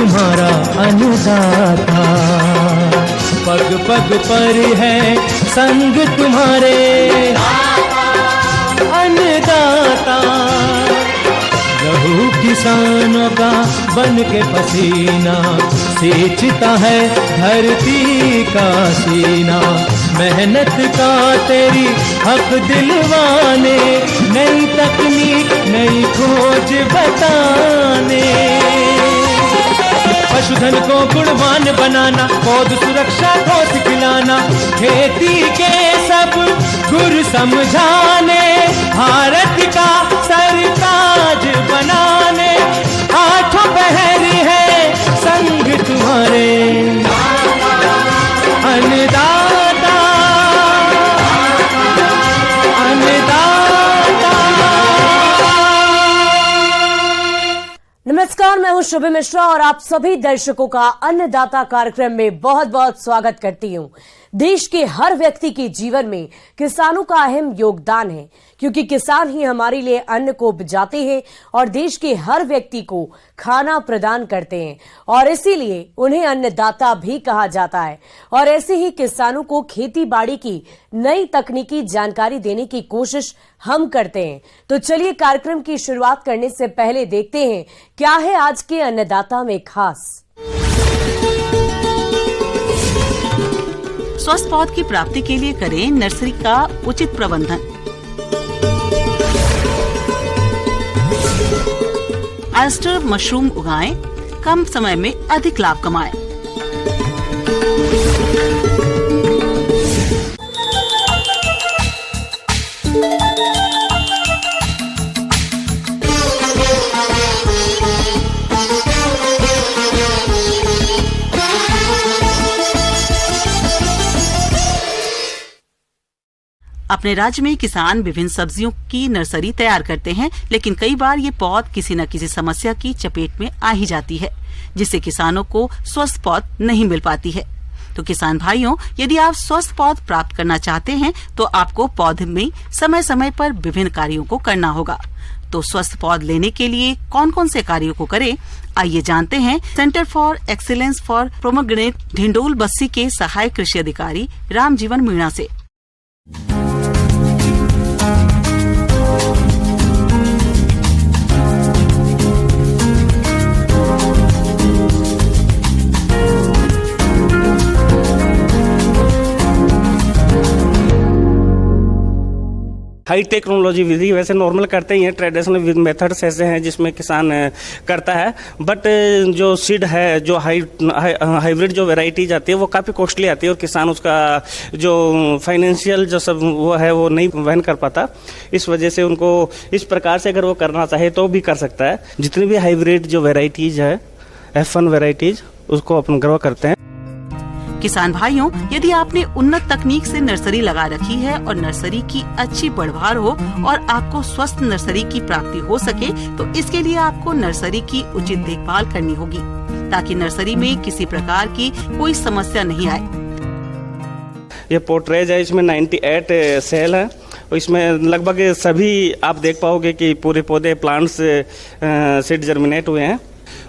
तुम्हारा अन्नदाता, पग पग पर है संग तुम्हारे अन्नदाता। लहू किसानों का बन के पसीना सींचता है धरती का सीना। मेहनत का तेरी हक दिलवाने, नई तकनीक नई खोज बताने। पशुधन को गुणवान बनाना, पौध सुरक्षा को सिखलाना, खेती के सब गुर समझाने, भारत का सरताज बनाने। आठों पहर है संग तुम्हारे अन्नदाता, अन्नदाता। नमस्कार, मैं हूं शुभि मिश्रा और आप सभी दर्शकों का अन्नदाता कार्यक्रम में बहुत बहुत स्वागत करती हूं। देश के हर व्यक्ति के जीवन में किसानों का अहम योगदान है, क्योंकि किसान ही हमारे लिए अन्न को उपजाते हैं और देश के हर व्यक्ति को खाना प्रदान करते हैं, और इसीलिए उन्हें अन्नदाता भी कहा जाता है। और ऐसे ही किसानों को खेती बाड़ी की नई तकनीकी जानकारी देने की कोशिश हम करते हैं। तो चलिए कार्यक्रम की शुरुआत करने से पहले देखते हैं क्या है आज के अन्नदाता में खास। स्वस्थ पौध की प्राप्ति के लिए करें नर्सरी का उचित प्रबंधन। ऑयस्टर मशरूम उगाएं, कम समय में अधिक लाभ कमाएं। अपने राज्य में किसान विभिन्न सब्जियों की नर्सरी तैयार करते हैं, लेकिन कई बार ये पौध किसी न किसी समस्या की चपेट में आ ही जाती है, जिससे किसानों को स्वस्थ पौध नहीं मिल पाती है। तो किसान भाइयों, यदि आप स्वस्थ पौध प्राप्त करना चाहते हैं तो आपको पौध में समय समय पर विभिन्न कार्यों को करना होगा। तो स्वस्थ पौध लेने के लिए कौन कौन से कार्यों को करें, आइए जानते हैं centre for excellence for pomegranate Dhindol Bassi के सहायक कृषि अधिकारी रामजीवन मीणा से। हाई टेक्नोलॉजी विधि वैसे नॉर्मल करते ही हैं, ट्रेडिशनल मेथड्स ऐसे हैं जिसमें किसान करता है, बट जो सीड है, जो हाइब्रिड जो वैरायटीज आती है वो काफ़ी कॉस्टली आती है और किसान उसका जो फाइनेंशियल जो सब वो है वो नहीं वहन कर पाता। इस वजह से उनको इस प्रकार से अगर वो करना चाहे तो भी कर सकता है। जितनी भी हाइब्रिड जो वैरायटीज है, F1 वैरायटीज, उसको अपन ग्रो करते हैं। किसान भाइयों, यदि आपने उन्नत तकनीक से नर्सरी लगा रखी है और नर्सरी की अच्छी बढ़वार हो और आपको स्वस्थ नर्सरी की प्राप्ति हो सके, तो इसके लिए आपको नर्सरी की उचित देखभाल करनी होगी, ताकि नर्सरी में किसी प्रकार की कोई समस्या नहीं आए। ये पोर्ट्रेज है, इसमें 98 सेल है। इसमें लगभग सभी आप देख पाओगे कि पूरे पौधे प्लांट्स सीड जर्मिनेट हुए हैं,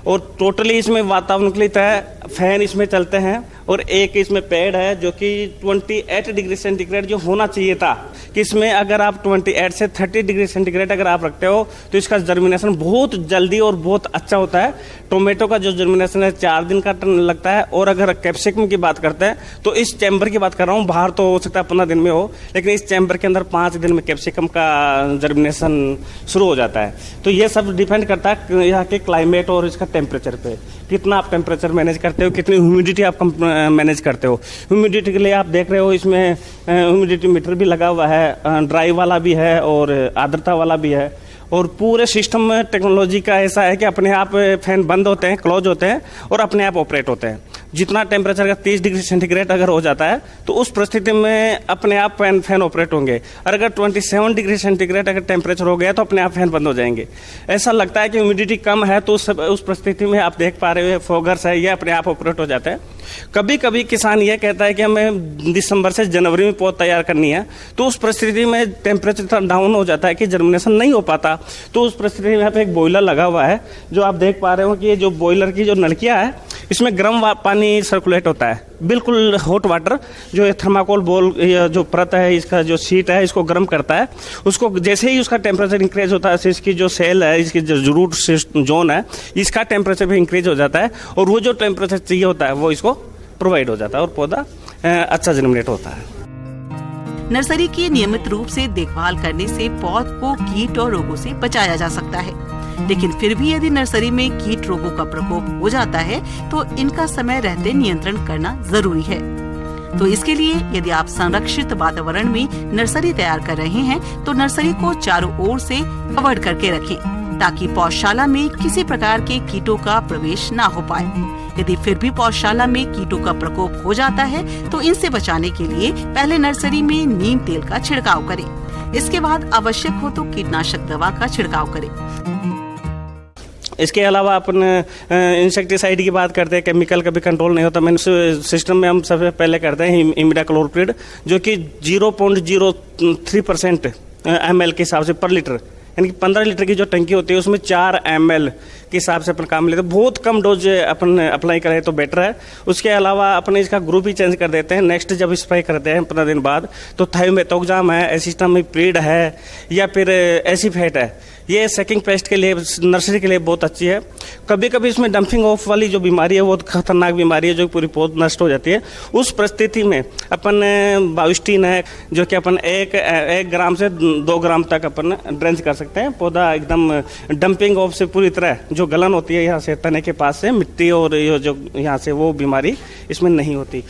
और टोटली इसमें वातावरण के लिए फैन इसमें चलते हैं, और एक इसमें पेड़ है जो कि 28 डिग्री सेंटीग्रेड जो होना चाहिए था, कि इसमें अगर आप 28 से 30 डिग्री सेंटीग्रेड अगर आप रखते हो तो इसका जर्मिनेशन बहुत जल्दी और बहुत अच्छा होता है। टोमेटो का जो जर्मिनेशन है 4 दिन का लगता है, और अगर कैप्सिकम की बात करते हैं तो इस चैम्बर की बात कर रहा हूँ, बाहर तो हो सकता है 15 दिन में हो, लेकिन इस चैम्बर के अंदर 5 दिन में कैप्सिकम का जर्मिनेशन शुरू हो जाता है। तो ये सब डिपेंड करता है यहाँ के क्लाइमेट और इसका टेम्परेचर पे, कितना आप टेम्परेचर मैनेज करते हो, कितनी ह्यूमिडिटी आप मैनेज करते हो। ह्यूमिडिटी के लिए आप देख रहे हो इसमें ह्यूमिडिटी मीटर भी लगा हुआ है, ड्राई वाला भी है और आर्द्रता वाला भी है, और पूरे सिस्टम में टेक्नोलॉजी का ऐसा है कि अपने आप फैन बंद होते हैं, क्लोज होते हैं और अपने आप ऑपरेट होते हैं। जितना टेम्परेचर का 30 डिग्री सेंटीग्रेड अगर हो जाता है तो उस परिस्थिति में अपने आप फैन ऑपरेट होंगे, और अगर 27 डिग्री सेंटीग्रेड अगर टेम्परेचर हो गया तो अपने आप फैन बंद हो जाएंगे। ऐसा लगता है कि ह्यूमिडिटी कम है तो उस परिस्थिति में आप देख पा रहे हो फॉगर्स है, ये अपने आप ऑपरेट हो जाता है। कभी कभी किसान ये कहता है कि हमें दिसंबर से जनवरी में पौध तैयार करनी है, तो उस परिस्थिति में टेम्परेचर डाउन हो जाता है कि जर्मिनेशन नहीं हो पाता। तो उस परिस्थिति में यहाँ पे एक बॉयलर लगा हुआ है, जो आप देख पा रहे हो कि ये जो बॉयलर की जो नलकियाँ है इसमें गर्म पानी सर्कुलेट होता है, बिल्कुल हॉट वाटर, जो थर्माकोल बॉल जो परत है, इसका जो शीट है इसको गर्म करता है। उसको जैसे ही उसका टेम्परेचर इंक्रीज होता है, इसकी जो सेल है, इसकी जो रूट जोन है, इसका टेम्परेचर भी इंक्रीज हो जाता है, और वो जो टेम्परेचर चाहिए होता है वो इसको प्रोवाइड हो जाता है, और पौधा अच्छा जर्मिनेट होता है। नर्सरी की नियमित रूप से देखभाल करने से पौध को कीट और रोगों से बचाया जा सकता है, लेकिन फिर भी यदि नर्सरी में कीट रोगों का प्रकोप हो जाता है तो इनका समय रहते नियंत्रण करना जरूरी है। तो इसके लिए यदि आप संरक्षित वातावरण में नर्सरी तैयार कर रहे हैं तो नर्सरी को चारों ओर से कवर करके रखें, ताकि पौधशाला में किसी प्रकार के कीटों का प्रवेश ना हो पाए। यदि फिर भी पौधशाला में कीटों का प्रकोप हो जाता है तो इनसे बचाने के लिए पहले नर्सरी में नीम तेल का छिड़काव करें। इसके बाद आवश्यक हो तो कीटनाशक दवा का छिड़काव करें। इसके अलावा अपन इंसेक्टिसाइड की बात करते हैं, केमिकल का भी कंट्रोल नहीं होता। मैंने सिस्टम में हम सबसे पहले करते हैं इमिडाक्लोप्रिड, जो कि 0.03% ml के हिसाब से पर लीटर, यानी कि 15 लीटर की जो टंकी होती है उसमें 4 ml के हिसाब से अपन काम लेते हैं। बहुत कम डोज अपन अप्लाई करें तो बेटर है। उसके अलावा अपन इसका ग्रुप ही चेंज कर देते हैं। नेक्स्ट जब स्प्रे करते हैं 15 दिन बाद तो थायोमेथोक्साम है, एसिटामिप्रिड है, या फिर एसीफेट है, ये सेकिंग पेस्ट के लिए नर्सरी के लिए बहुत अच्छी है। कभी कभी इसमें डंपिंग ऑफ वाली जो बीमारी है वो खतरनाक बीमारी है, जो पूरी पौध नष्ट हो जाती है। उस परिस्थिति में अपन बायोस्टीन है, जो कि अपन 1 ग्राम से 2 ग्राम तक अपन ड्रेंच कर सकते हैं। पौधा एकदम डंपिंग ऑफ से पूरी तरह जो गलन होती है यहाँ से तने के पास से मिट्टी और ये जो यहाँ से, वो बीमारी इसमें नहीं होती।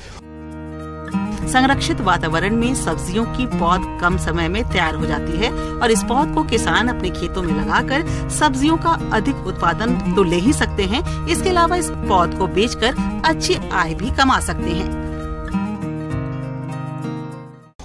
संरक्षित वातावरण में सब्जियों की पौध कम समय में तैयार हो जाती है, और इस पौध को किसान अपने खेतों में लगाकर सब्जियों का अधिक उत्पादन तो ले ही सकते हैं, इसके अलावा इस पौध को बेचकर अच्छी आय भी कमा सकते हैं।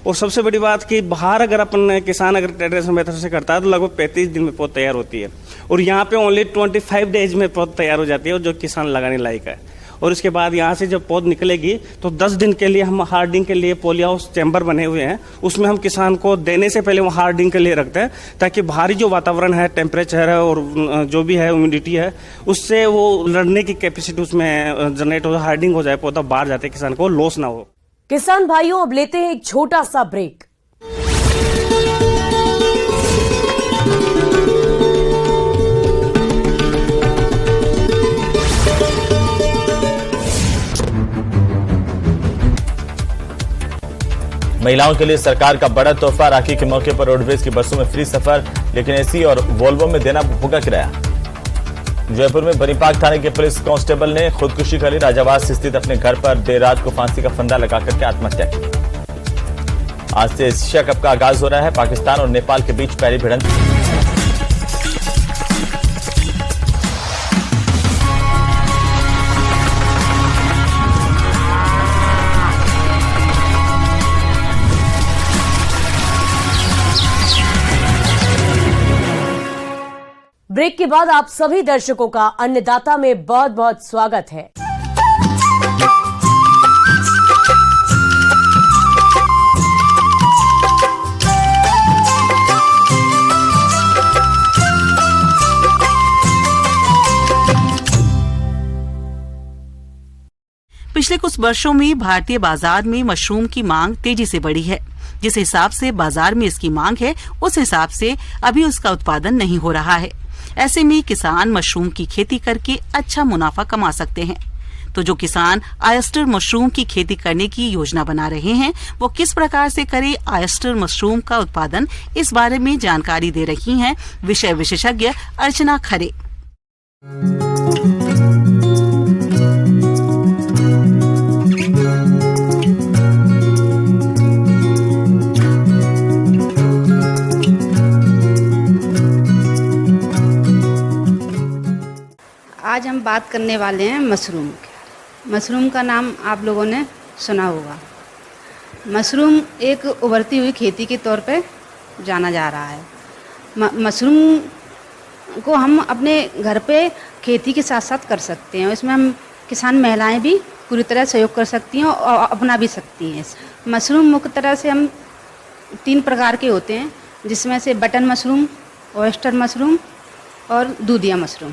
और सबसे बड़ी बात कि बाहर अगर अपन किसान अगर ट्रेडिशनल मेथड से करता है तो लगभग 35 दिन में पौध तैयार होती है, और यहाँ पे ओनली 25 डेज में पौध तैयार हो जाती है, जो किसान लगाने लायक है। और इसके बाद यहाँ से जब पौध निकलेगी तो 10 दिन के लिए हम हार्डिंग के लिए पॉली हाउस चैम्बर बने हुए हैं, उसमें हम किसान को देने से पहले वो हार्डिंग के लिए रखते हैं, ताकि बाहरी जो वातावरण है, टेम्परेचर है और जो भी है ह्यूमिडिटी है, उससे वो लड़ने की कैपेसिटी उसमें जनरेट हो, हार्डिंग हो जाए, पौधा बाहर जाते किसान को लॉस ना हो। किसान भाइयों, अब लेते हैं एक छोटा सा ब्रेक। महिलाओं के लिए सरकार का बड़ा तोहफा, राखी के मौके पर रोडवेज की बसों में फ्री सफर, लेकिन एसी और वोल्वो में देना होगा किराया। जयपुर में बनीपाक थाने के पुलिस कांस्टेबल ने खुदकुशी कर ली। राजावास स्थित अपने घर पर देर रात को फांसी का फंदा लगाकर के आत्महत्या की। आज से एशिया कप का आगाज हो रहा है। पाकिस्तान और नेपाल के बीच पहली भिड़ंत। ब्रेक के बाद आप सभी दर्शकों का अन्नदाता में बहुत बहुत स्वागत है। पिछले कुछ वर्षों में भारतीय बाजार में मशरूम की मांग तेजी से बढ़ी है। जिस हिसाब से बाजार में इसकी मांग है, उस हिसाब से अभी उसका उत्पादन नहीं हो रहा है। ऐसे में किसान मशरूम की खेती करके अच्छा मुनाफा कमा सकते हैं। तो जो किसान ऑयस्टर मशरूम की खेती करने की योजना बना रहे हैं, वो किस प्रकार से करें ऑयस्टर मशरूम का उत्पादन, इस बारे में जानकारी दे रही हैं विषय विशेषज्ञ अर्चना खरे। आज हम बात करने वाले हैं मशरूम की। मशरूम का नाम आप लोगों ने सुना होगा। मशरूम एक उभरती हुई खेती के तौर पे जाना जा रहा है। मशरूम को हम अपने घर पे खेती के साथ साथ कर सकते हैं। इसमें हम किसान महिलाएं भी पूरी तरह सहयोग कर सकती हैं और अपना भी सकती हैं। मशरूम मुख्य तरह से हम 3 प्रकार के होते हैं, जिसमें से बटन मशरूम, ऑयस्टर मशरूम और दूधिया मशरूम।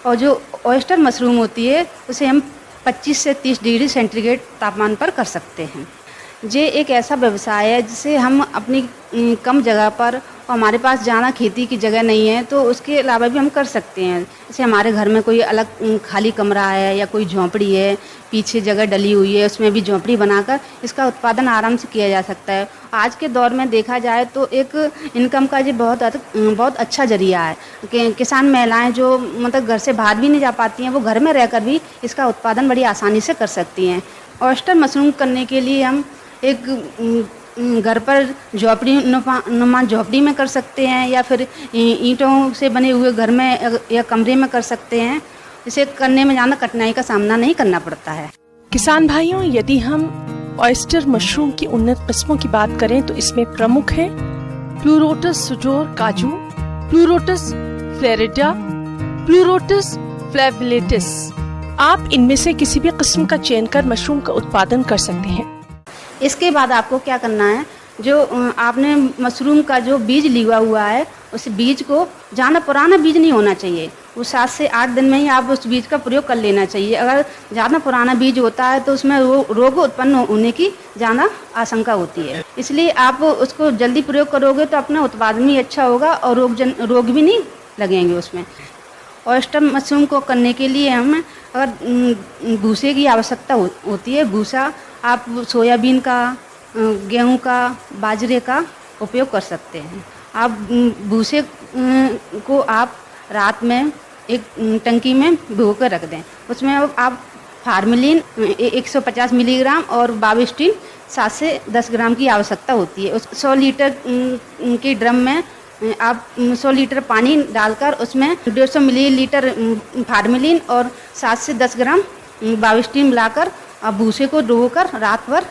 और जो ऑयस्टर मशरूम होती है उसे हम 25 से 30 डिग्री सेंटीग्रेड तापमान पर कर सकते हैं। ये एक ऐसा व्यवसाय है जिसे हम अपनी कम जगह पर, और हमारे पास ज़्यादा खेती की जगह नहीं है तो उसके अलावा भी हम कर सकते हैं। जैसे हमारे घर में कोई अलग खाली कमरा है या कोई झोंपड़ी है, पीछे जगह डली हुई है, उसमें भी झोंपड़ी बनाकर इसका उत्पादन आराम से किया जा सकता है। आज के दौर में देखा जाए तो एक इनकम का ये बहुत अच्छा जरिया है कि किसान महिलाएं जो मतलब घर से बाहर भी नहीं जा पाती हैं, वो घर में रहकर भी इसका उत्पादन बड़ी आसानी से कर सकती हैं। ऑयस्टर मशरूम करने के लिए हम एक घर पर नुमा झोपड़ी में कर सकते हैं या फिर ईंटों से बने हुए घर में या कमरे में कर सकते हैं। इसे करने में ज़्यादा कठिनाई का सामना नहीं करना पड़ता है। किसान भाइयों, यदि हम ऑयस्टर मशरूम की उन्नत किस्मों की बात करें तो इसमें प्रमुख हैं प्लूरोटस सुजोर काजू, प्लूरोटस फ्लेरिडा, प्लूरोटस फ्लेविलेटिस। आप इनमें से किसी भी किस्म का चयन कर मशरूम का उत्पादन कर सकते हैं। इसके बाद आपको क्या करना है, जो आपने मशरूम का जो बीज लिया हुआ है उस बीज को, ज़्यादा पुराना बीज नहीं होना चाहिए, वो 7 से 8 दिन में ही आप उस बीज का प्रयोग कर लेना चाहिए। अगर ज़्यादा पुराना बीज होता है तो उसमें रोग उत्पन्न होने की ज़्यादा आशंका होती है। इसलिए आप उसको जल्दी प्रयोग करोगे तो अपना उत्पादन भी अच्छा होगा और रोग भी नहीं लगेंगे उसमें। ऑयस्टर मशरूम को करने के लिए हमें अगर भूसे की आवश्यकता होती है, भूसा आप सोयाबीन का, गेहूं का, बाजरे का उपयोग कर सकते हैं। आप भूसे को आप रात में एक टंकी में भिगो कर रख दें। उसमें आप फार्मेलिन 150 मिलीग्राम और बाविस्टिन 7 से 10 ग्राम की आवश्यकता होती है। उस 100 लीटर के ड्रम में आप 100 लीटर पानी डालकर उसमें 150 मिलीलीटर फार्मेलिन और 7 से 10 ग्राम बाविस्टिन मिलाकर आप भूसे को डुबोकर रात भर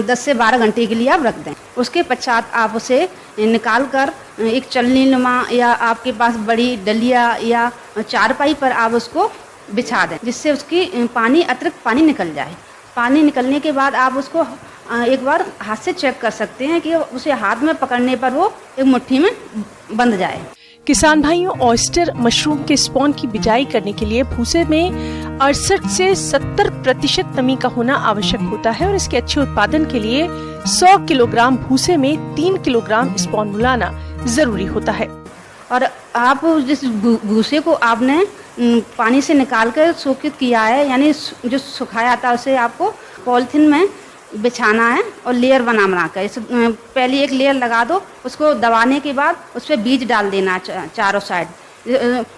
10 से 12 घंटे के लिए आप रख दें। उसके पश्चात आप उसे निकाल कर एक चलनी नुमा या आपके पास बड़ी डलिया या चारपाई पर आप उसको बिछा दें, जिससे उसकी अतिरिक्त पानी निकल जाए। पानी निकलने के बाद आप उसको एक बार हाथ से चेक कर सकते हैं कि उसे हाथ में पकड़ने पर वो एक मुट्ठी में बंध जाए। किसान भाइयों, ऑयस्टर मशरूम के स्पॉन की बिजाई करने के लिए भूसे में 68 से 70% नमी का होना आवश्यक होता है और इसके अच्छे उत्पादन के लिए 100 किलोग्राम भूसे में 3 किलोग्राम स्पॉन मिलाना जरूरी होता है। और आप जिस भूसे को आपने पानी से निकाल कर शोकित किया है, यानी जो सुखाया था, उसे आपको पॉलिथीन में बिछाना है और लेयर बना कर पहले एक लेयर लगा दो, उसको दबाने के बाद उस पर बीज डाल देना चारों साइड।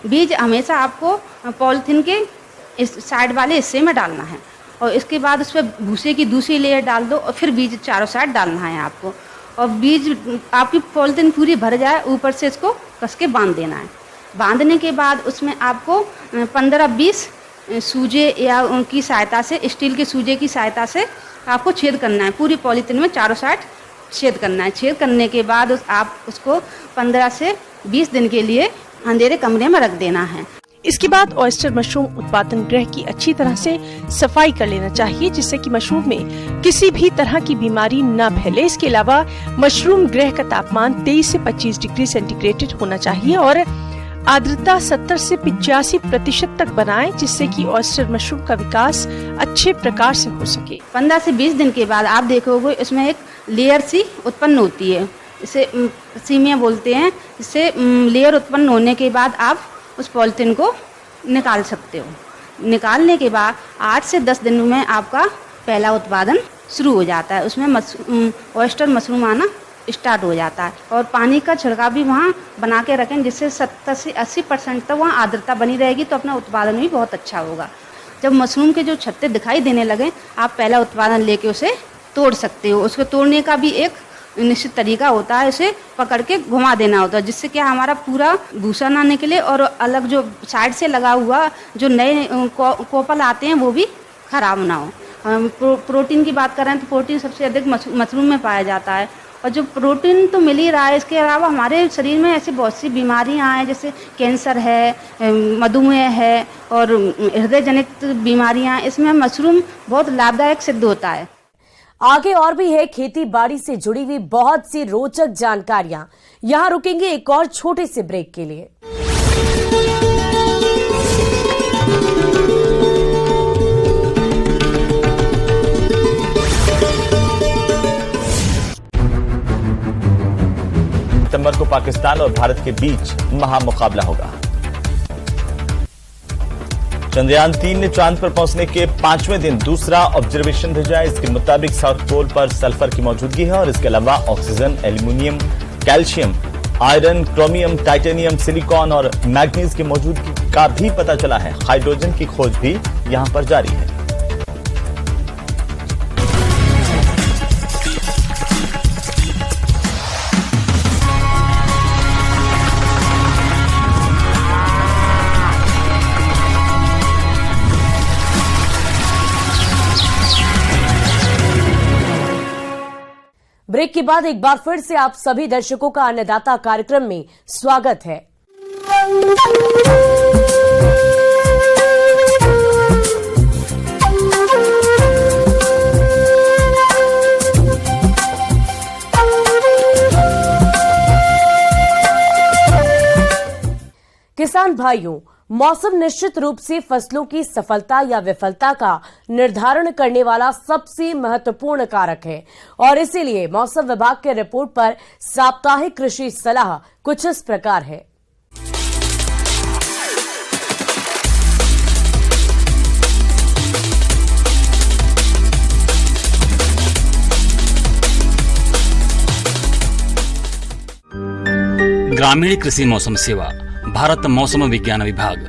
बीज हमेशा आपको पॉलिथीन के इस साइड वाले हिस्से में डालना है और इसके बाद उस पर भूसे की दूसरी लेयर डाल दो और फिर बीज चारों साइड डालना है आपको। और बीज आपकी पॉलिथीन पूरी भर जाए, ऊपर से इसको कस के बांध देना है। बांधने के बाद उसमें आपको 15-20 सूजे या उनकी सहायता से, स्टील के सूजे की सहायता से आपको छेद करना है। पूरी पॉलीथीन में चारों साइड छेद करना है। छेद करने के बाद आप उसको 15 से 20 दिन के लिए अंधेरे कमरे में रख देना है। इसके बाद ऑयस्टर मशरूम उत्पादन गृह की अच्छी तरह से सफाई कर लेना चाहिए, जिससे कि मशरूम में किसी भी तरह की बीमारी न फैले। इसके अलावा मशरूम गृह का तापमान 23 से 25 डिग्री सेंटीग्रेड होना चाहिए और आर्द्रता 70 से 85% तक बनाएं, जिससे कि ऑयस्टर मशरूम का विकास अच्छे प्रकार से हो सके। 15 से 20 दिन के बाद आप देखोगे इसमें एक लेयर सी उत्पन्न होती है, इसे सीमिया बोलते हैं। इससे लेयर उत्पन्न होने के बाद आप उस पॉलिथीन को निकाल सकते हो। निकालने के बाद 8 से 10 दिन में आपका पहला उत्पादन शुरू हो जाता है। उसमें ऑयस्टर मशरूम आना स्टार्ट हो जाता है। और पानी का छिड़काव भी वहाँ बना के रखें, जिससे 70 से 80% तक वहाँ आर्द्रता बनी रहेगी, तो अपना उत्पादन भी बहुत अच्छा होगा। जब मशरूम के जो छत्ते दिखाई देने लगे, आप पहला उत्पादन लेके उसे तोड़ सकते हो। उसको तोड़ने का भी एक निश्चित तरीका होता है, उसे पकड़ के घुमा देना होता है, जिससे क्या हमारा पूरा भूसा ना निकले और अलग जो साइड से लगा हुआ जो नए कोपल आते हैं वो भी खराब ना हो। प्रोटीन की बात करें तो प्रोटीन सबसे अधिक मशरूम में पाया जाता है, और जो प्रोटीन तो मिल ही रहा है, इसके अलावा हमारे शरीर में ऐसी बहुत सी बीमारियां हैं, जैसे कैंसर है, मधुमेह है और हृदय जनित बीमारियां, इसमें मशरूम बहुत लाभदायक सिद्ध होता है। आगे और भी है खेती बाड़ी से जुड़ी हुई बहुत सी रोचक जानकारियां। यहां रुकेंगे एक और छोटे से ब्रेक के लिए। सितंबर को पाकिस्तान और भारत के बीच महामुकाबला होगा। चंद्रयान 3 ने चांद पर पहुंचने के 5वें दिन दूसरा ऑब्जर्वेशन भेजा है। इसके मुताबिक साउथ पोल पर सल्फर की मौजूदगी है और इसके अलावा oxygen, aluminium, calcium, iron, chromium, titanium, silicon और मैग्नीज की मौजूदगी का भी पता चला है। हाइड्रोजन की खोज भी यहां पर जारी है। ब्रेक के बाद एक बार फिर से आप सभी दर्शकों का अन्नदाता कार्यक्रम में स्वागत है। किसान भाइयों, मौसम निश्चित रूप से फसलों की सफलता या विफलता का निर्धारण करने वाला सबसे महत्वपूर्ण कारक है और इसीलिए मौसम विभाग के रिपोर्ट पर साप्ताहिक कृषि सलाह कुछ इस प्रकार है। ग्रामीण कृषि मौसम सेवा, भारत मौसम विज्ञान विभाग,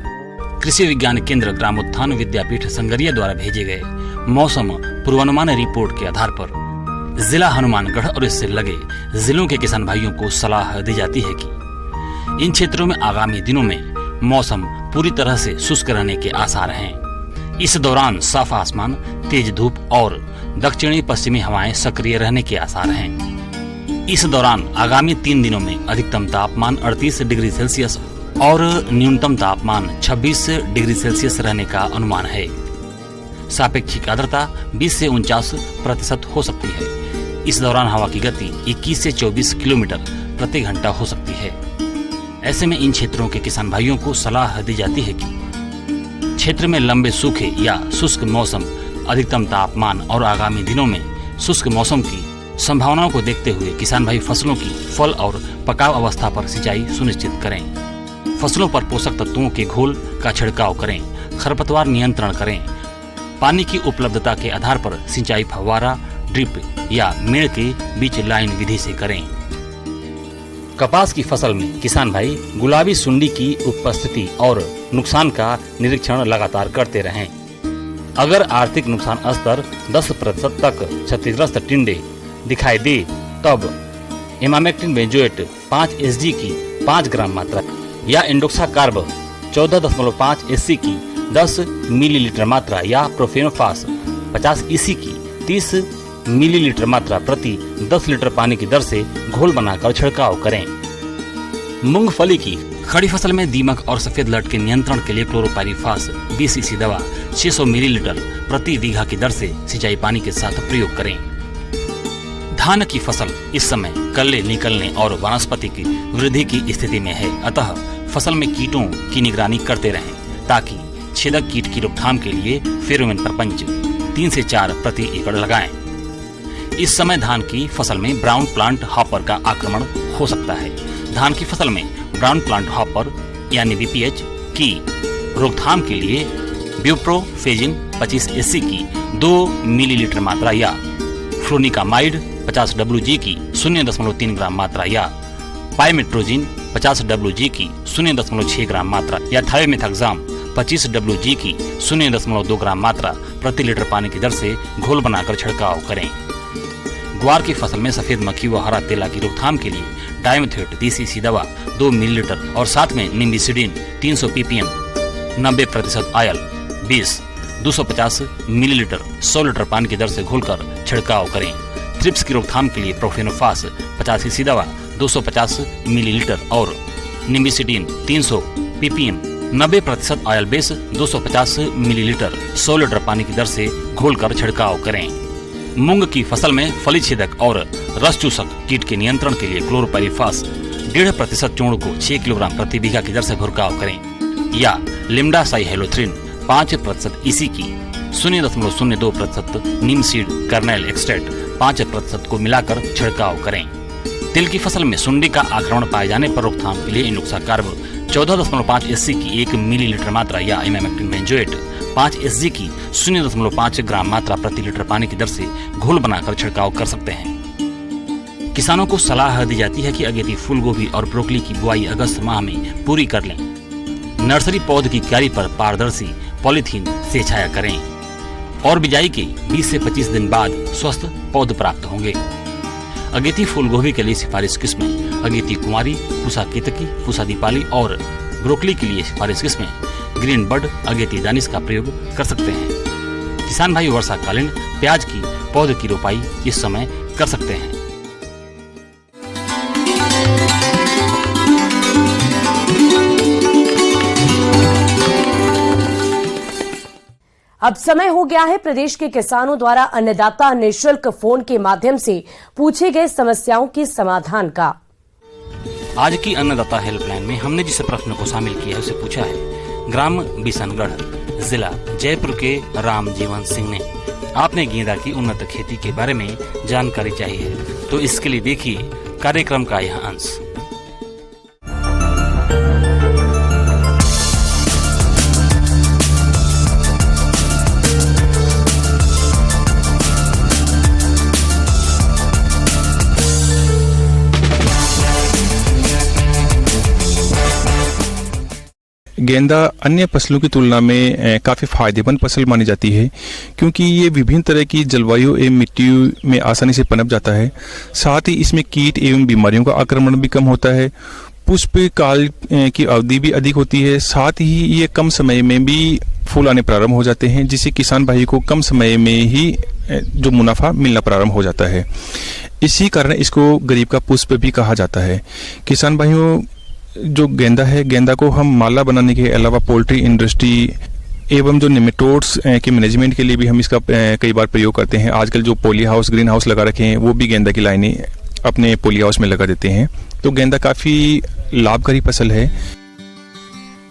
कृषि विज्ञान केंद्र ग्रामोत्थान विद्यापीठ संगरिया द्वारा भेजे गए मौसम पूर्वानुमान रिपोर्ट के आधार पर जिला हनुमानगढ़ और इससे लगे जिलों के किसान भाइयों को सलाह दी जाती है कि इन क्षेत्रों में आगामी दिनों में मौसम पूरी तरह से शुष्क रहने के आसार हैं। इस दौरान साफ आसमान, तेज धूप और दक्षिणी पश्चिमी हवाएं सक्रिय रहने के आसार हैं। इस दौरान आगामी 3 दिनों में अधिकतम तापमान 38 डिग्री सेल्सियस और न्यूनतम तापमान 26 डिग्री सेल्सियस रहने का अनुमान है। सापेक्षिक आर्द्रता 20 से 49% हो सकती है। इस दौरान हवा की गति 21 से 24 किलोमीटर प्रति घंटा हो सकती है। ऐसे में इन क्षेत्रों के किसान भाइयों को सलाह दी जाती है कि क्षेत्र में लंबे सूखे या शुष्क मौसम, अधिकतम तापमान और आगामी दिनों में शुष्क मौसम की संभावनाओं को देखते हुए किसान भाई फसलों की फल और पकाव अवस्था पर सिंचाई सुनिश्चित करें। फसलों पर पोषक तत्वों के घोल का छिड़काव करें, खरपतवार नियंत्रण करें। पानी की उपलब्धता के आधार पर सिंचाई फव्वारा, ड्रिप या मेड़ के बीच लाइन विधि से करें। कपास की फसल में किसान भाई गुलाबी सुंडी की उपस्थिति और नुकसान का निरीक्षण लगातार करते रहें। अगर आर्थिक नुकसान स्तर 10% तक क्षतिग्रस्त टिंडे दिखाई दे तब इमामेक्टिन बेंजोएट 5 SG की 5 ग्राम मात्रा या इंडोक्सा कार्ब 14.5 SC की 10 मिलीलीटर मात्रा या प्रोफेनोफास 50 EC की 30 मिलीलीटर मात्रा प्रति 10 लीटर पानी की दर से घोल बनाकर छिड़काव करें। मूंगफली की खड़ी फसल में दीमक और सफेद लट के नियंत्रण के लिए क्लोरोपाइरीफास 20 EC दवा 600 मिलीलीटर प्रति बीघा की दर से सिंचाई पानी के साथ प्रयोग करें। धान की फसल इस समय कल्ले निकलने और वनस्पति की वृद्धि की स्थिति में है, अतः फसल में कीटों की निगरानी करते रहें ताकि छेदक कीट की रोकथाम के लिए फेरोमोन प्रपंच 3 से 4 प्रति एकड़ लगाएं। इस समय धान की फसल में ब्राउन प्लांट हॉपर का आक्रमण हो सकता है। धान की फसल में ब्राउन प्लांट हॉपर यानी BPH की रोकथाम के लिए ब्यूप्रोफेजिन 25 SC की 2 मिलीलीटर मात्रा या फ्लोनिकामाइड 50 WG की 0.3 ग्राम मात्रा या पाइमेट्रोजिन 50 WG की 0.6 ग्राम मात्रा या थायोमेथाक्साम 25 WG की 0.2 ग्राम मात्रा प्रति लीटर पानी की दर से घोल बनाकर छिड़काव करें। ग्वार की फसल में सफेद मक्खी व हरा तेला की रोकथाम के लिए डायमेथेट 30 EC दवा 2 मिलीलीटर और साथ में निम्बिसिडिन 300 ppm 90% आयल 20 250 मिलीलीटर 100 लीटर पानी की दर से घोलकर छिड़काव करें। थ्रिप्स की रोकथाम के लिए प्रोफेनोफास 85cc दवा 250 मिलीलीटर और निम्बिसिडीन 300 ppm 90% oil base 250 millilitre 100 litre पानी की दर से घोलकर छिड़काव करें। मूंग की फसल में फली छेदक और रस चूसक कीट के नियंत्रण के लिए क्लोरोपाइरीफास 1.5% चूर्ण को 6 किलोग्राम प्रति बीघा की दर से छिड़काव करें या लिम्डासाइहेलोथ्रिन 5% EC की 0.02% नीम सीड कर्नेल एक्सट्रैक्ट 5% को मिलाकर छिड़काव करें। तिल की फसल में सुंडी का आक्रमण पाए जाने पर रोकथाम के लिए इंडोक्साकार्ब 14.5 SC की 1 मिलीलीटर मात्रा या इमामेक्टिन बेंजोएट 5 SG की 0.5 ग्राम मात्रा प्रति लीटर पानी की दर से घोल बनाकर छिड़काव कर सकते हैं। किसानों को सलाह दी जाती है कि अगेती फूल गोभी और ब्रोकली की बुआई अगस्त माह में पूरी कर लें। नर्सरी पौध की क्यारी पर पारदर्शी पॉलीथीन से छाया करें और बिजाई के 20 से 25 दिन बाद स्वस्थ पौध प्राप्त होंगे। अगेती फूल गोभी के लिए सिफारिश किस्में अगेती कुमारी, पूसा केतकी, पूसा दीपाली और ब्रोकली के लिए सिफारिश किस्में ग्रीन बर्ड, अगेती दानिश का प्रयोग कर सकते हैं। किसान भाई वर्षाकालीन प्याज की पौध की रोपाई इस समय कर सकते हैं। अब समय हो गया है प्रदेश के किसानों द्वारा अन्नदाता निःशुल्क फोन के माध्यम से पूछे गए समस्याओं के समाधान का। आज की अन्नदाता हेल्पलाइन में हमने जिस प्रश्न को शामिल किया है उसे पूछा है ग्राम बिशनगढ़, जिला जयपुर के राम जीवन सिंह ने। आपने गेंदा की उन्नत खेती के बारे में जानकारी चाहिए तो इसके लिए देखिए कार्यक्रम का यह अंश। गेंदा अन्य फसलों की तुलना में काफ़ी फायदेमंद फसल मानी जाती है क्योंकि ये विभिन्न तरह की जलवायु एवं मिट्टी में आसानी से पनप जाता है। साथ ही इसमें कीट एवं बीमारियों का आक्रमण भी कम होता है। पुष्प काल की अवधि भी अधिक होती है। साथ ही ये कम समय में भी फूल आने प्रारंभ हो जाते हैं, जिससे किसान भाई को कम समय में ही जो मुनाफा मिलना प्रारंभ हो जाता है। इसी कारण इसको गरीब का पुष्प भी कहा जाता है। किसान भाइयों, जो गेंदा है, गेंदा को हम माला बनाने के अलावा पोल्ट्री इंडस्ट्री एवं जो नेमेटोड्स के मैनेजमेंट के लिए भी हम इसका कई बार प्रयोग करते हैं। आजकल जो पॉली हाउस, ग्रीन हाउस लगा रखे हैं वो भी गेंदा की लाइनें अपने पॉली हाउस में लगा देते हैं। तो गेंदा काफ़ी लाभकारी फसल है।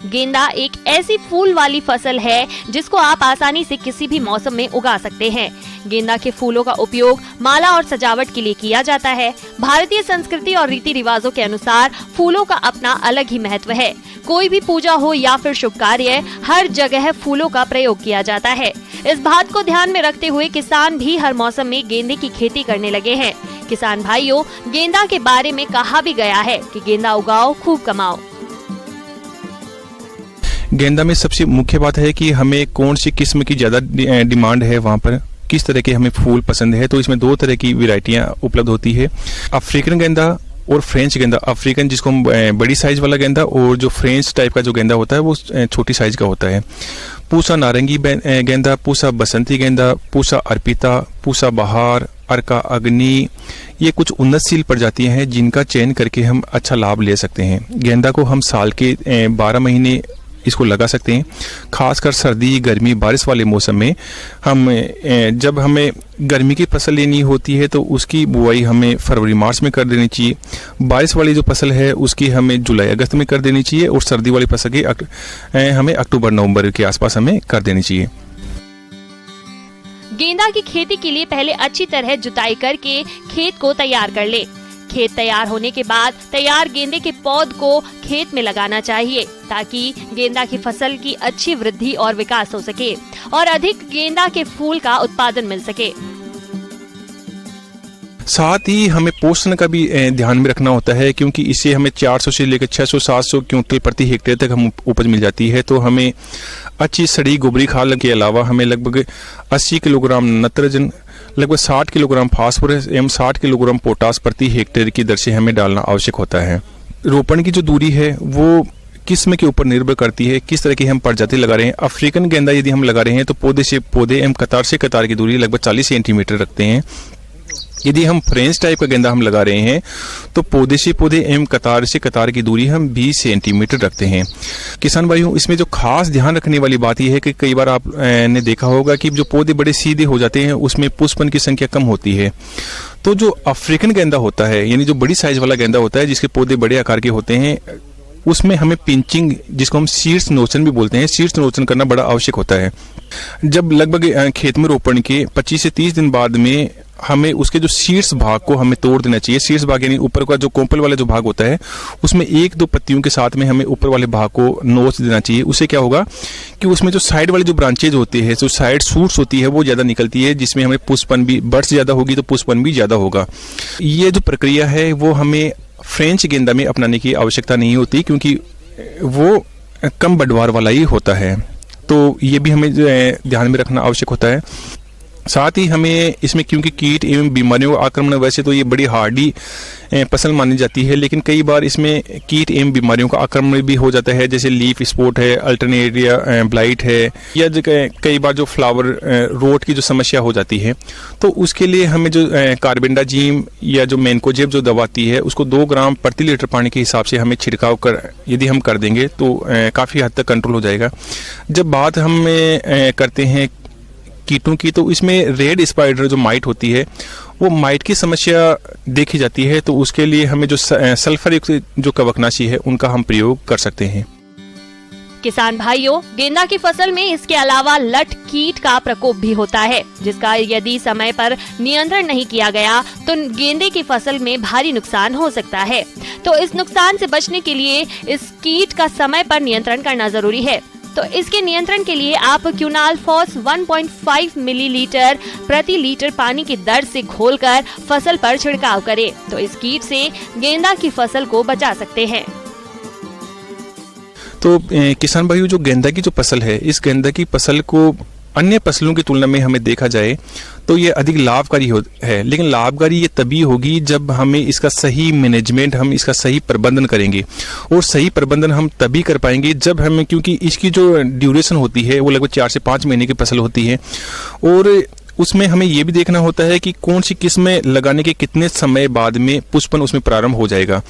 गेंदा एक ऐसी फूल वाली फसल है जिसको आप आसानी से किसी भी मौसम में उगा सकते हैं। गेंदा के फूलों का उपयोग माला और सजावट के लिए किया जाता है। भारतीय संस्कृति और रीति रिवाजों के अनुसार फूलों का अपना अलग ही महत्व है। कोई भी पूजा हो या फिर शुभ कार्य, हर जगह फूलों का प्रयोग किया जाता है। इस बात को ध्यान में रखते हुए किसान भी हर मौसम में गेंदे की खेती करने लगे हैं। किसान भाइयों, गेंदा के बारे में कहा भी गया है कि गेंदा उगाओ खूब कमाओ। गेंदा में सबसे मुख्य बात है कि हमें कौन सी किस्म की ज्यादा डिमांड है, वहाँ पर किस तरह के हमें फूल पसंद है। तो इसमें दो तरह की वैरायटियां उपलब्ध होती है, अफ्रीकन गेंदा और फ्रेंच गेंदा। अफ्रीकन जिसको हम बड़ी साइज वाला गेंदा, और जो फ्रेंच टाइप का जो गेंदा होता है वो छोटी साइज का होता है। पूसा नारंगी गेंदा, पूसा बसंती गेंदा, पूसा अर्पिता, पूसा बहार, अर्का अग्नि, ये कुछ उन्नतशील प्रजातियां हैं जिनका चयन करके हम अच्छा लाभ ले सकते हैं। गेंदा को हम साल के 12 महीने इसको लगा सकते हैं। खासकर सर्दी, गर्मी, बारिश वाले मौसम में हम जब हमें गर्मी की फसल लेनी होती है तो उसकी बुआई हमें फरवरी मार्च में कर देनी चाहिए। बारिश वाली जो फसल है उसकी हमें जुलाई अगस्त में कर देनी चाहिए, और सर्दी वाली फसल की हमें अक्टूबर नवंबर के आसपास हमें कर देनी चाहिए। गेंदा की खेती के लिए पहले अच्छी तरह जुताई करके खेत को तैयार कर ले। खेत तैयार होने के बाद तैयार गेंदे के पौध को खेत में लगाना चाहिए ताकि गेंदा की फसल की अच्छी वृद्धि और विकास हो सके और अधिक गेंदा के फूल का उत्पादन मिल सके। साथ ही हमें पोषण का भी ध्यान में रखना होता है, क्योंकि इससे हमें 400 से लेकर 600-700 क्विंटल प्रति हेक्टेयर तक हम उपज मिल जाती है। तो हमें अच्छी सड़ी गोबरी खाद के अलावा हमें लगभग 80 किलोग्राम नत्रजन, लगभग 60 किलोग्राम फास्फोरस एवं 60 किलोग्राम पोटास प्रति हेक्टेयर की दर से हमें डालना आवश्यक होता है। रोपण की जो दूरी है वो किस्म के ऊपर निर्भर करती है किस तरह की हम प्रजाति लगा रहे हैं। अफ्रीकन गेंदा यदि हम लगा रहे हैं तो पौधे से पौधे एवं कतार से कतार की दूरी लगभग 40 सेंटीमीटर रखते हैं। यदि हम फ्रेंच टाइप का गेंदा हम लगा रहे हैं तो पौधे से पौधे एवं कतार से कतार की दूरी हम 20 सेंटीमीटर रखते हैं। किसान भाइयों, इसमें जो खास ध्यान रखने वाली बात यह है कि कई बार आप ने देखा होगा कि जो पौधे बड़े सीधे हो जाते हैं उसमें पुष्पन की संख्या कम होती है। तो जो अफ्रीकन गेंदा होता है, यानी जो बड़ी साइज वाला गेंदा होता है जिसके पौधे बड़े आकार के होते हैं, उसमें हमें पिंचिंग, जिसको हम शीर्ष नोचन भी बोलते हैं, शीर्ष नोचन करना बड़ा आवश्यक होता है। जब लगभग खेत में रोपण के 25 से 30 दिन बाद में हमें उसके जो शीर्ष भाग को हमें तोड़ देना चाहिए। शीर्ष भाग यानी ऊपर का जो कोंपल वाला जो भाग होता है उसमें 1-2 पत्तियों के साथ में हमें ऊपर वाले भाग को नोच देना चाहिए। उससे क्या होगा कि उसमें जो साइड वाले जो ब्रांचेज होते हैं, जो साइड शूट्स होती है, वो ज़्यादा निकलती है, जिसमें हमें पुष्पन भी, बर्ड्स ज़्यादा होगी तो पुष्पन भी ज़्यादा होगा। ये जो प्रक्रिया है वो हमें फ्रेंच गेंदा में अपनाने की आवश्यकता नहीं होती, क्योंकि वो कम बढ़वार वाला ही होता है। तो ये भी हमें ध्यान में रखना आवश्यक होता है। साथ ही हमें इसमें, क्योंकि कीट एवं बीमारियों का आक्रमण, वैसे तो ये बड़ी हार्डी फसल मानी जाती है, लेकिन कई बार इसमें कीट एवं बीमारियों का आक्रमण भी हो जाता है, जैसे लीफ स्पॉट है, अल्टरनेरिया ब्लाइट है, या कई बार जो फ्लावर रोट की जो समस्या हो जाती है, तो उसके लिए हमें जो कार्बेंडाजिम या जो मैनकोजेब जो दवा आती है उसको 2 ग्राम प्रति लीटर पानी के हिसाब से हमें छिड़काव कर यदि हम कर देंगे तो काफ़ी हद तक कंट्रोल हो जाएगा। जब बात हम करते हैं कीटों की, तो इसमें रेड स्पाइडर जो माइट होती है, वो माइट की समस्या देखी जाती है, तो उसके लिए हमें जो सल्फर युक्त जो कवकनाशी है उनका हम प्रयोग कर सकते हैं। किसान भाइयों, गेंदा की फसल में इसके अलावा लट कीट का प्रकोप भी होता है, जिसका यदि समय पर नियंत्रण नहीं किया गया तो गेंदे की फसल में भारी नुकसान हो सकता है। तो इस नुकसान से बचने के लिए इस कीट का समय पर नियंत्रण करना जरूरी है। तो इसके नियंत्रण के लिए आप क्यूनाल फॉस 1.5 मिलीलीटर प्रति लीटर पानी की दर से घोलकर फसल पर छिड़काव करें, तो इस कीट से गेंदा की फसल को बचा सकते हैं। तो किसान भाइयों, जो गेंदा की जो फसल है, इस गेंदा की फसल को अन्य फसलों की तुलना में हमें देखा जाए तो ये अधिक लाभकारी है, लेकिन लाभकारी ये तभी होगी जब हमें इसका सही मैनेजमेंट, हम इसका सही प्रबंधन करेंगे। और सही प्रबंधन हम तभी कर पाएंगे जब हमें, क्योंकि इसकी जो ड्यूरेशन होती है वो लगभग 4 से 5 महीने की फसल होती है, और उसमें हमें ये भी देखना होता है कि कौन सी किस्में लगाने के कितने समय बाद में पुष्पन उसमें प्रारंभ हो जाएगा।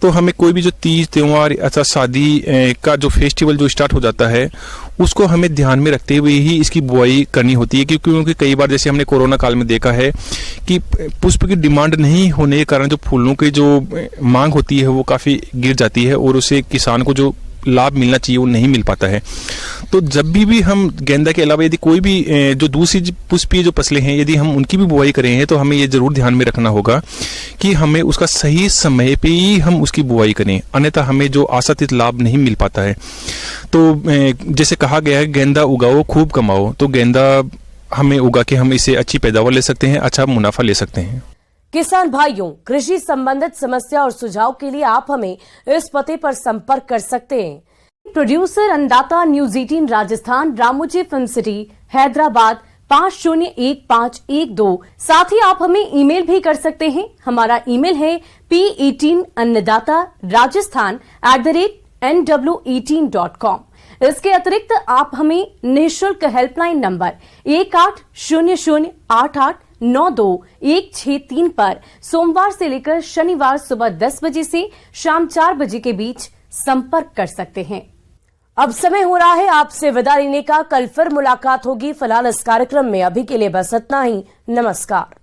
तो हमें कोई भी जो तीज त्योहार अथवा शादी का जो फेस्टिवल जो स्टार्ट हो जाता है उसको हमें ध्यान में रखते हुए ही इसकी बुआई करनी होती है, क्योंकि कई बार जैसे हमने कोरोना काल में देखा है कि पुष्प की डिमांड नहीं होने के कारण जो फूलों की जो मांग होती है वो काफ़ी गिर जाती है, और उसे किसान को जो लाभ मिलना चाहिए वो नहीं मिल पाता है। तो जब भी हम गेंदा के अलावा यदि कोई भी जो दूसरी पुष्पीय जो फसलें हैं, यदि हम उनकी भी बुआई करें हैं, तो हमें ये जरूर ध्यान में रखना होगा कि हमें उसका सही समय पे ही हम उसकी बुआई करें, अन्यथा हमें जो आशातीत लाभ नहीं मिल पाता है। तो जैसे कहा गया है, गेंदा उगाओ खूब कमाओ, तो गेंदा हमें उगा के हम इसे अच्छी पैदावार ले सकते हैं, अच्छा मुनाफा ले सकते हैं। किसान भाइयों, कृषि संबंधित समस्या और सुझाव के लिए आप हमें इस पते पर संपर्क कर सकते हैं। प्रोड्यूसर अन्नदाता news 18 Rajasthan, Ramoji film city, Hyderabad 501512। साथ ही आप हमें ईमेल भी कर सकते हैं। हमारा ईमेल है p18annadaata@nw18.com। इसके अतिरिक्त आप हमें निःशुल्क हेल्पलाइन नंबर 180088921663 पर सोमवार से लेकर शनिवार सुबह 10 बजे से शाम 4 बजे के बीच संपर्क कर सकते हैं। अब समय हो रहा है आपसे विदा लेने का। कल फिर मुलाकात होगी। फिलहाल इस कार्यक्रम में अभी के लिए बस इतना ही। नमस्कार।